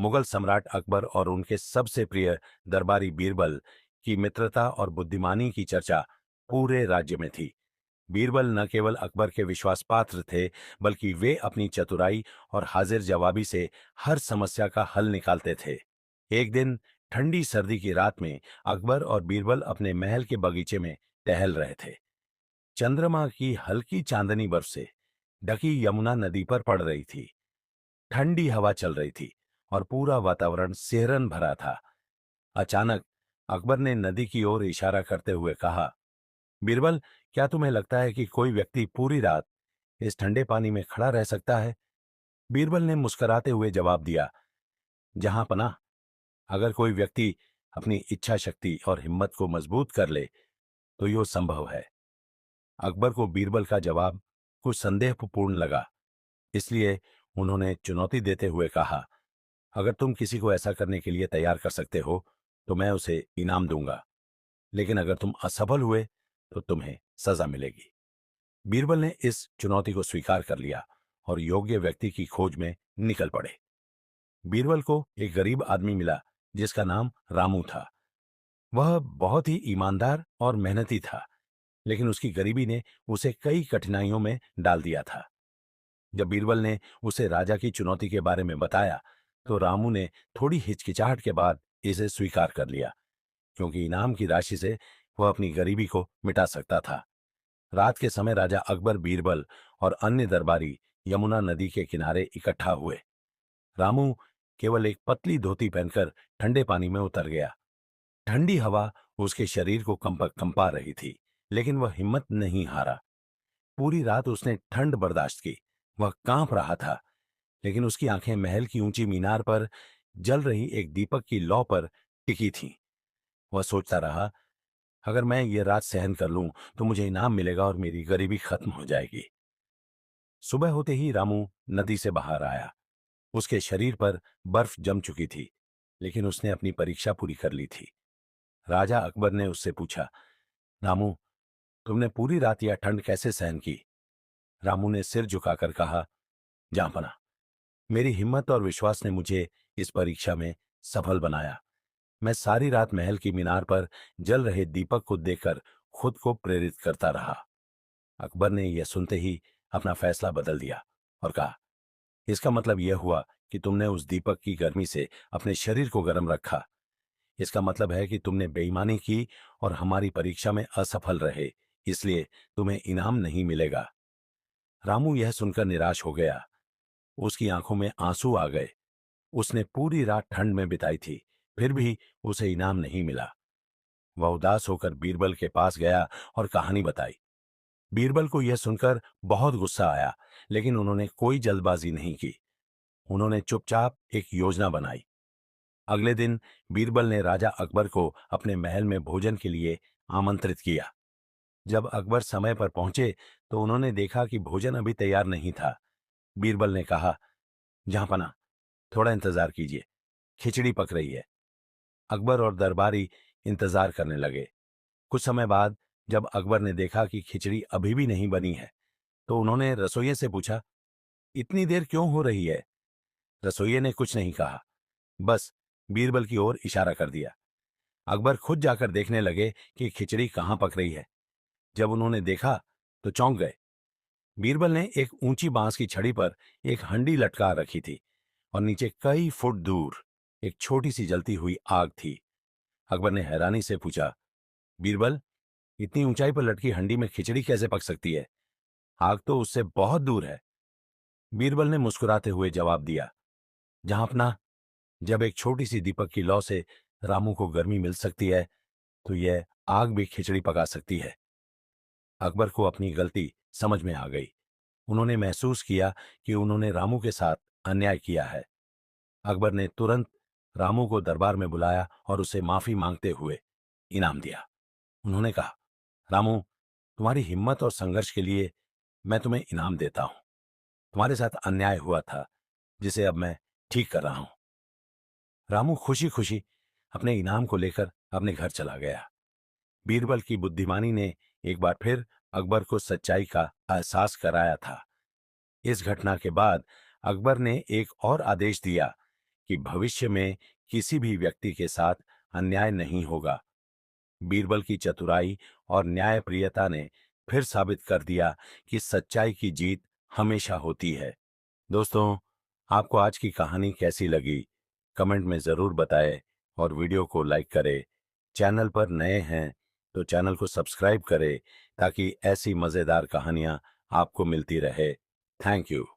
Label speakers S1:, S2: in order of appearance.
S1: मुगल सम्राट अकबर और उनके सबसे प्रिय दरबारी बीरबल की मित्रता और बुद्धिमानी की चर्चा पूरे राज्य में थी। बीरबल न केवल अकबर के विश्वास पात्र थे, बल्कि वे अपनी चतुराई और हाजिर जवाबी से हर समस्या का हल निकालते थे। एक दिन ठंडी सर्दी की रात में अकबर और बीरबल अपने महल के बगीचे में टहल रहे थे। चंद्रमा की हल्की चांदनी बर्फ से ढकी यमुना नदी पर पड़ रही थी। ठंडी हवा चल रही थी और पूरा वातावरण सिहरन भरा था। अचानक अकबर ने नदी की ओर इशारा करते हुए कहा, बीरबल, क्या तुम्हें लगता है कि कोई व्यक्ति पूरी रात इस ठंडे पानी में खड़ा रह सकता है? बीरबल ने मुस्कुराते हुए जवाब दिया, जहां पनाह, अगर कोई व्यक्ति अपनी इच्छा शक्ति और हिम्मत को मजबूत कर ले तो यो संभव है। अकबर को बीरबल का जवाब कुछ संदेहपूर्ण लगा, इसलिए उन्होंने चुनौती देते हुए कहा, अगर तुम किसी को ऐसा करने के लिए तैयार कर सकते हो तो मैं उसे इनाम दूंगा, लेकिन अगर तुम असफल हुए तो तुम्हें सजा मिलेगी। बीरबल ने इस चुनौती को स्वीकार कर लिया और योग्य व्यक्ति की खोज में निकल पड़े। बीरबल को एक गरीब आदमी मिला जिसका नाम रामू था। वह बहुत ही ईमानदार और मेहनती था, लेकिन उसकी गरीबी ने उसे कई कठिनाइयों में डाल दिया था। जब बीरबल ने उसे राजा की चुनौती के बारे में बताया तो रामू ने थोड़ी हिचकिचाहट के बाद इसे स्वीकार कर लिया, क्योंकि इनाम की राशि से वह अपनी गरीबी को मिटा सकता था। रात के समय राजा अकबर, बीरबल और अन्य दरबारी यमुना नदी के किनारे इकट्ठा हुए। रामू केवल एक पतली धोती पहनकर ठंडे पानी में उतर गया। ठंडी हवा उसके शरीर को कंपा रही थी, लेकिन वह हिम्मत नहीं हारा। पूरी रात उसने ठंड बर्दाश्त की। वह कांप रहा था, लेकिन उसकी आंखें महल की ऊंची मीनार पर जल रही एक दीपक की लौ पर टिकी थीं। वह सोचता रहा, अगर मैं ये रात सहन कर लूं तो मुझे इनाम मिलेगा और मेरी गरीबी खत्म हो जाएगी। सुबह होते ही रामू नदी से बाहर आया। उसके शरीर पर बर्फ जम चुकी थी, लेकिन उसने अपनी परीक्षा पूरी कर ली थी। राजा अकबर ने उससे पूछा, रामू, तुमने पूरी रात यह ठंड कैसे सहन की? रामू ने सिर झुकाकर कहा, जांपना, मेरी हिम्मत और विश्वास ने मुझे इस परीक्षा में सफल बनाया। मैं सारी रात महल की मीनार पर जल रहे दीपक को देखकर खुद को प्रेरित करता रहा। अकबर ने यह सुनते ही अपना फैसला बदल दिया और कहा, इसका मतलब यह हुआ कि तुमने उस दीपक की गर्मी से अपने शरीर को गर्म रखा। इसका मतलब है कि तुमने बेईमानी की और हमारी परीक्षा में असफल रहे, इसलिए तुम्हें इनाम नहीं मिलेगा। रामू यह सुनकर निराश हो गया। उसकी आंखों में आंसू आ गए। उसने पूरी रात ठंड में बिताई थी, फिर भी उसे इनाम नहीं मिला। वह उदास होकर बीरबल के पास गया और कहानी बताई। बीरबल को यह सुनकर बहुत गुस्सा आया, लेकिन उन्होंने कोई जल्दबाजी नहीं की। उन्होंने चुपचाप एक योजना बनाई। अगले दिन बीरबल ने राजा अकबर को अपने महल में भोजन के लिए आमंत्रित किया। जब अकबर समय पर पहुंचे तो उन्होंने देखा कि भोजन अभी तैयार नहीं था। बीरबल ने कहा, जहांपना, थोड़ा इंतजार कीजिए, खिचड़ी पक रही है। अकबर और दरबारी इंतजार करने लगे। कुछ समय बाद जब अकबर ने देखा कि खिचड़ी अभी भी नहीं बनी है, तो उन्होंने रसोइये से पूछा, इतनी देर क्यों हो रही है? रसोइये ने कुछ नहीं कहा, बस बीरबल की ओर इशारा कर दिया। अकबर खुद जाकर देखने लगे कि खिचड़ी कहाँ पक रही है। जब उन्होंने देखा तो चौंक गए। बीरबल ने एक ऊंची बांस की छड़ी पर एक हंडी लटका रखी थी और नीचे कई फुट दूर एक छोटी सी जलती हुई आग थी। अकबर ने हैरानी से पूछा, बीरबल, इतनी ऊंचाई पर लटकी हंडी में खिचड़ी कैसे पक सकती है? आग तो उससे बहुत दूर है। बीरबल ने मुस्कुराते हुए जवाब दिया, जहांपना, जब एक छोटी सी दीपक की लौ से रामू को गर्मी मिल सकती है तो यह आग भी खिचड़ी पका सकती है। अकबर को अपनी गलती समझ में आ गई। उन्होंने महसूस किया कि उन्होंने रामू के साथ अन्याय किया है। अकबर ने तुरंत रामू को दरबार में बुलाया और उसे माफी मांगते हुए इनाम दिया। उन्होंने कहा, रामू, तुम्हारी हिम्मत और संघर्ष के लिए मैं तुम्हें इनाम देता हूं। तुम्हारे साथ अन्याय हुआ था, जिसे अब मैं ठीक कर रहा हूं। रामू खुशी खुशी अपने इनाम को लेकर अपने घर चला गया। बीरबल की बुद्धिमानी ने एक बार फिर अकबर को सच्चाई का एहसास कराया था। इस घटना के बाद अकबर ने एक और आदेश दिया कि भविष्य में किसी भी व्यक्ति के साथ अन्याय नहीं होगा। बीरबल की चतुराई और न्यायप्रियता ने फिर साबित कर दिया कि सच्चाई की जीत हमेशा होती है। दोस्तों, आपको आज की कहानी कैसी लगी? कमेंट में जरूर बताएं और वीडियो को लाइक करें। चैनल पर नए हैं तो चैनल को सब्सक्राइब करें ताकि ऐसी मजेदार कहानियां आपको मिलती रहे। Thank you.